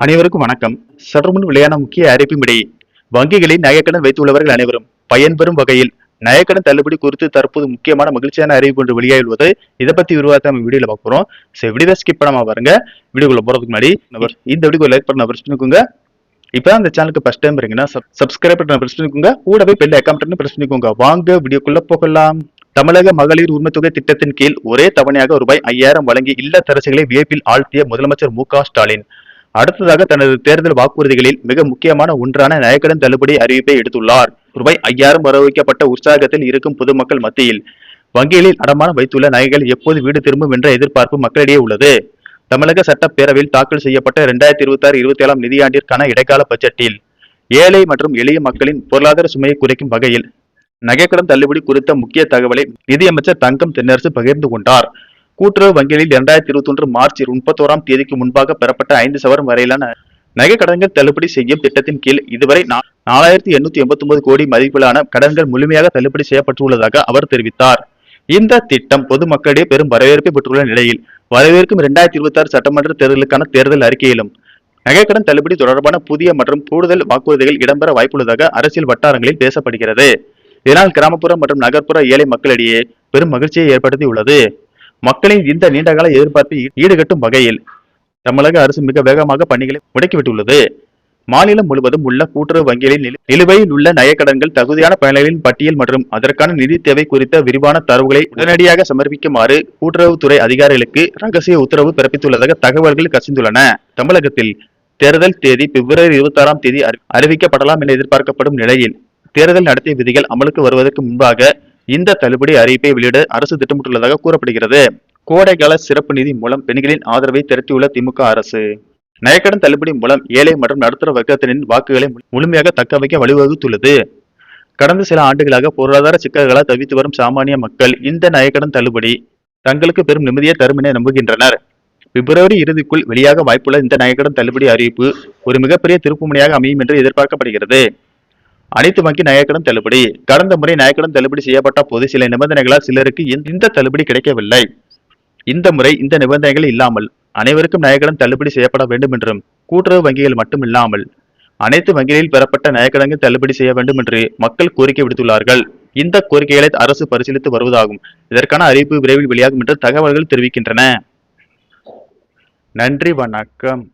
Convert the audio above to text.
அனைவருக்கும் வணக்கம். சற்றுமுன் வெளியான முக்கிய அறிவிப்பின்படி வங்கிகளில் நகைக்கடன் வைத்துள்ளவர்கள் அனைவரும் பயன்பெறும் வகையில் நகைக்கடன் தள்ளுபடி குறித்து தற்போது முக்கியமான மகிழ்ச்சியான அறிவிப்பு ஒன்று வெளியாகியுள்ளது. இதை பத்தி விரிவாக நம்ம வீடியோல பார்க்க போறோம். வீடியோ ஸ்கிப் பண்ணாம பாருங்க. வீடியோக்குள்ள போறதுக்கு முன்னாடி இந்த வீடியோ லைக் பண்ண பிரஸ் பண்ணிக்கோங்க. இப்போ அந்த சேனலுக்கு ஃபர்ஸ்ட் டைம் இருக்கீங்கன்னா சப்ஸ்கிரைப் பண்ண பிரஸ் பண்ணிக்கோங்க. கூடவே பெல் அக்கவுண்ட் பிரஸ் பண்ணிக்கோங்க. வாங்க வீடியோக்குள்ள போகலாம். தமிழக மகளிர் உரிமை தொகை திட்டத்தின் கீழ் ஒரே தவணையாக ரூபாய் 5000 வழங்கி இல்லத்தரசிகளை வியப்பில் ஆழ்த்திய முதலமைச்சர் மு.க. ஸ்டாலின் அடுத்ததாக தனது தேர்தல் வாக்குறுதிகளில் மிக முக்கியமான ஒன்றான நகைக்கடன் தள்ளுபடி அறிவிப்பை எடுத்துள்ளார். ரூபாய் 5000 வரவைக்கப்பட்ட உற்சாகத்தில் இருக்கும் பொதுமக்கள் மத்தியில் வங்கிகளில் அடமானம் வைத்துள்ள நகைகள் எப்போது வீடு திரும்பும் என்ற எதிர்பார்ப்பு மக்களிடையே உள்ளது. தமிழக சட்டப்பேரவையில் தாக்கல் செய்யப்பட்ட 2026-27 நிதியாண்டிற்கான இடைக்கால பட்ஜெட்டில் ஏழை மற்றும் எளிய மக்களின் பொருளாதார சுமையை குறைக்கும் வகையில் நகைக்கடன் தள்ளுபடி குறித்த முக்கிய தகவலை நிதியமைச்சர் தங்கம் தென்னரசு பகிர்ந்து கொண்டார். கூட்டுறவு வங்கிகளில் 2021 மார்ச் 31ஆம் தேதிக்கு முன்பாக பெறப்பட்ட 5 சவரன் வரையிலான நகை கடன்கள் தள்ளுபடி செய்யும் திட்டத்தின் கீழ் இதுவரை 4889 கோடி மதிப்பிலான கடன்கள் முழுமையாக தள்ளுபடி செய்யப்பட்டுள்ளதாக அவர் தெரிவித்தார். இந்த திட்டம் பொதுமக்களிடையே பெரும் வரவேற்பை பெற்றுள்ள நிலையில் வரவேற்கும் 2026 சட்டமன்ற தேர்தலுக்கான தேர்தல் அறிக்கையிலும் நகைக்கடன் தள்ளுபடி தொடர்பான புதிய மற்றும் கூடுதல் வாக்குறுதிகள் இடம்பெற வாய்ப்புள்ளதாக அரசியல் வட்டாரங்களில் பேசப்படுகிறது. இதனால் கிராமப்புற மற்றும் நகர்ப்புற ஏழை மக்களிடையே பெரும் மகிழ்ச்சியை ஏற்படுத்தியுள்ளது. மக்களின் இந்த நீண்டகால எதிர்பார்ப்பை ஈடுகட்டும் வகையில் தமிழக அரசு மிக வேகமாக பணிகளை முடக்கிவிட்டுள்ளது. மாநிலம் முழுவதும் உள்ள கூட்டுறவு வங்கிகளில் நிலுவையில் உள்ள நகைக்கடன்கள் தகுதியான பயனாளிகளின் பட்டியல் மற்றும் அதற்கான நிதி தேவை குறித்த விரிவான தரவுகளை உடனடியாக சமர்ப்பிக்குமாறு கூட்டுறவுத்துறை அதிகாரிகளுக்கு ரகசிய உத்தரவு பிறப்பித்துள்ளதாக தகவல்கள் கசிந்துள்ளன. தமிழகத்தில் தேர்தல் தேதி பிப்ரவரி 26ஆம் தேதி அறிவிக்கப்படலாம் என எதிர்பார்க்கப்படும் நிலையில் தேர்தல் நடத்தை விதிகள் அமலுக்கு வருவதற்கு முன்பாக இந்த தள்ளுபடி அறிவிப்பை வெளியிட அரசு திட்டமிட்டுள்ளதாக கூறப்படுகிறது. கோடைக்கால சிறப்பு நிதி மூலம் பெண்களின் ஆதரவை திரட்டியுள்ள திமுக அரசு நகைக்கடன் தள்ளுபடி மூலம் ஏழை மற்றும் நடுத்தர வர்க்கத்தினரின் வாக்குகளை முழுமையாக தக்க வைக்க வழிவகுத்துள்ளது. கடந்த சில ஆண்டுகளாக பொருளாதார சிக்கல்களால் தவித்து வரும் சாமானிய மக்கள் இந்த நகைக்கடன் தள்ளுபடி தங்களுக்கு பெரும் நிம்மதியை தரும் என நம்புகின்றனர். பிப்ரவரி இறுதிக்குள் வெளியாக வாய்ப்புள்ள இந்த நகைக்கடன் தள்ளுபடி அறிவிப்பு ஒரு மிகப்பெரிய திருப்புமுனையாக அமையும் என்று எதிர்பார்க்கப்படுகிறது. அனைத்து வங்கி நகைக்கடன் தள்ளுபடி கடந்த முறை நகைக்கடன் தள்ளுபடி செய்யப்பட்ட போது சில நிபந்தனைகளால் சிலருக்கு இந்த தள்ளுபடி கிடைக்கவில்லை. இந்த முறை இந்த நிபந்தனைகள் இல்லாமல் அனைவருக்கும் நகைக்கடன் தள்ளுபடி செய்யப்பட வேண்டும் என்றும் கூட்டுறவு வங்கிகள் மட்டுமில்லாமல் அனைத்து வங்கிகளில் பெறப்பட்ட நகைக்கடன்கள் தள்ளுபடி செய்ய வேண்டும் என்று மக்கள் கோரிக்கை விடுத்துள்ளார்கள். இந்த கோரிக்கைகளை அரசு பரிசீலித்து வருவதாகும். இதற்கான அறிவிப்பு விரைவில் வெளியாகும் என்று தகவல்கள் தெரிவிக்கின்றன. நன்றி, வணக்கம்.